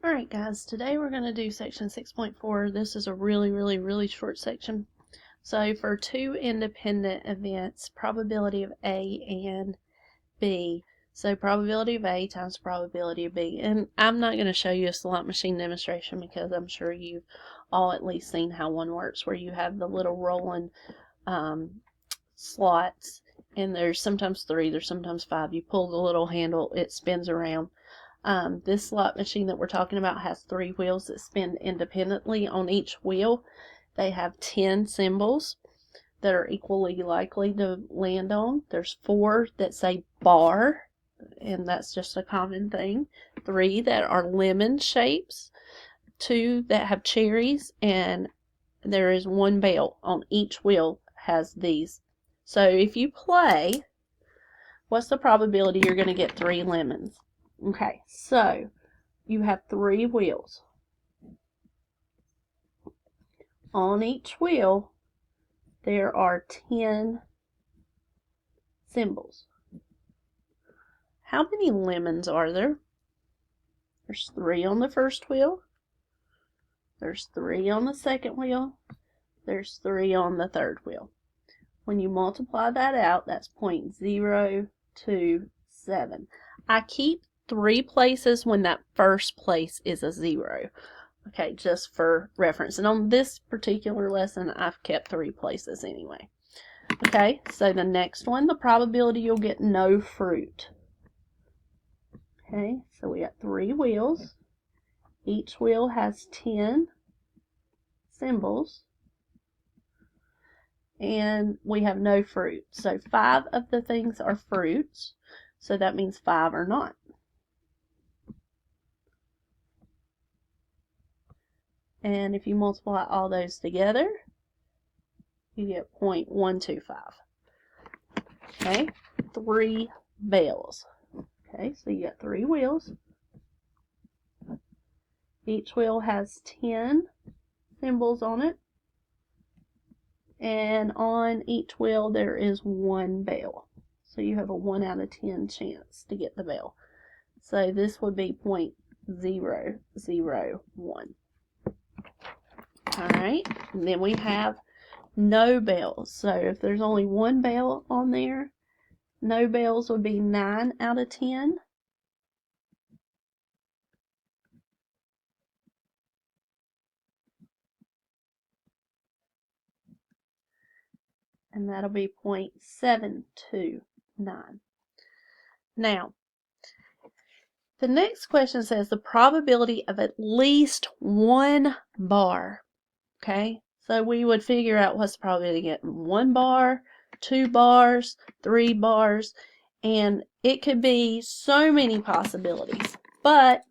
Alright guys, today we're going to do section 6.4. This is a really short section. So for two independent events, probability of A and B. So probability of A times probability of B. And I'm not going to show you a slot machine demonstration because I'm sure you've all at least seen how one works, where you have the little rolling slots, and there's sometimes 3, there's sometimes 5. You pull the little handle, it spins around. This slot machine that we're talking about has 3 wheels that spin independently. On each wheel, they have 10 symbols that are equally likely to land on. There's 4 that say bar, and that's just a common thing. 3 that are lemon shapes. 2 that have cherries, and there is 1 bell on each wheel has these. So if you play, what's the probability you're going to get 3 lemons? Okay, so you have 3 wheels. On each wheel, there are 10 symbols. How many lemons are there? There's 3 on the first wheel. There's 3 on the second wheel. There's 3 on the third wheel. When you multiply that out, that's 0.027. I keep 3 places when that first place is a 0. Okay, just for reference. And on this particular lesson, I've kept 3 places anyway. Okay, so the next one, the probability you'll get no fruit. Okay, so we got 3 wheels. Each wheel has 10 symbols. And we have no fruit. So 5 of the things are fruits. So that means 5 are not. And if you multiply all those together, you get 0.125. Okay, 3 bells. Okay, so you got 3 wheels. Each wheel has 10 symbols on it. And on each wheel there is 1 bell. So you have a 1 out of 10 chance to get the bell. So this would be 0.001. Alright, and then we have no bells. So if there's only 1 bell on there, no bells would be 9 out of 10. And that'll be 0.729. Now, the next question says the probability of at least 1 bar. Okay, so we would figure out what's the probability of getting 1 bar, 2 bars, 3 bars, and it could be so many possibilities. But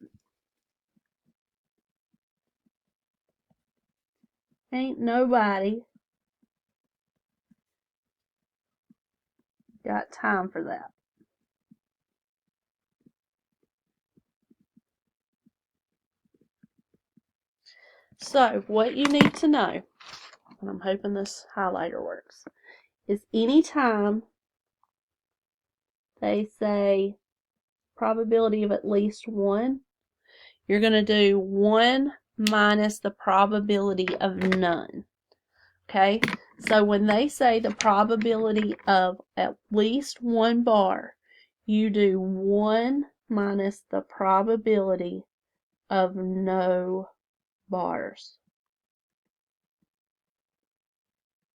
ain't nobody got time for that. So what you need to know, and I'm hoping this highlighter works, is anytime they say probability of at least 1, you're going to do 1 minus the probability of none. Okay, so when they say the probability of at least 1 bar, you do 1 minus the probability of no bars.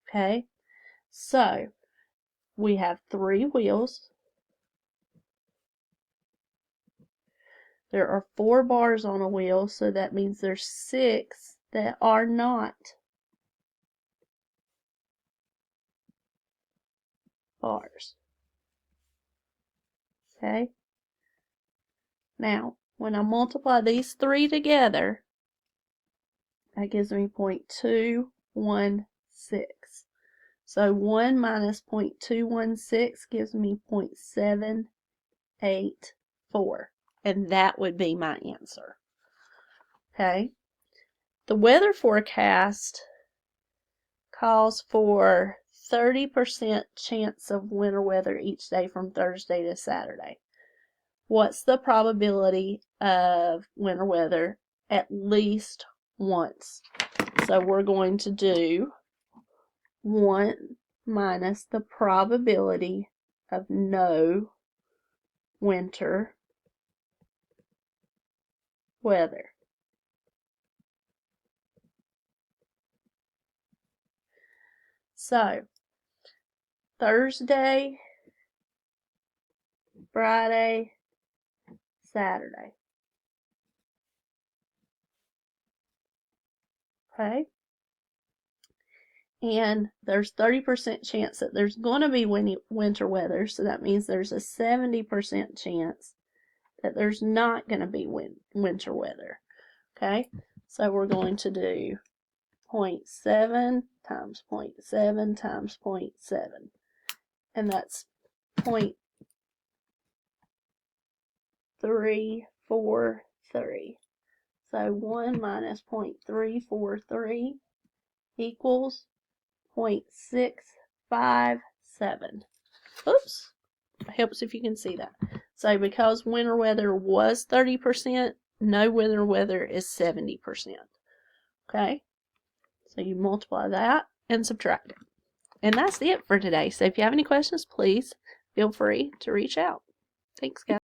Okay, so we have 3 wheels. There are 4 bars on a wheel, so that means there's 6 that are not bars. Okay, now when I multiply these 3 together, that gives me 0.216. So 1 minus 0.216 gives me 0.784. And that would be my answer. Okay. The weather forecast calls for 30% chance of winter weather each day from Thursday to Saturday. What's the probability of winter weather at least once. So we're going to do 1 minus the probability of no winter weather. So, Thursday, Friday, Saturday. Okay? And there's 30% chance that there's going to be winter weather, so that means there's a 70% chance that there's not going to be winter weather. Okay? So we're going to do 0.7 times 0.7 times 0.7. And that's 0.343. So 1 minus 0.343 equals 0.657. Oops. It helps if you can see that. So because winter weather was 30%, no winter weather is 70%. Okay? So you multiply that and subtract it. And that's it for today. So if you have any questions, please feel free to reach out. Thanks, guys.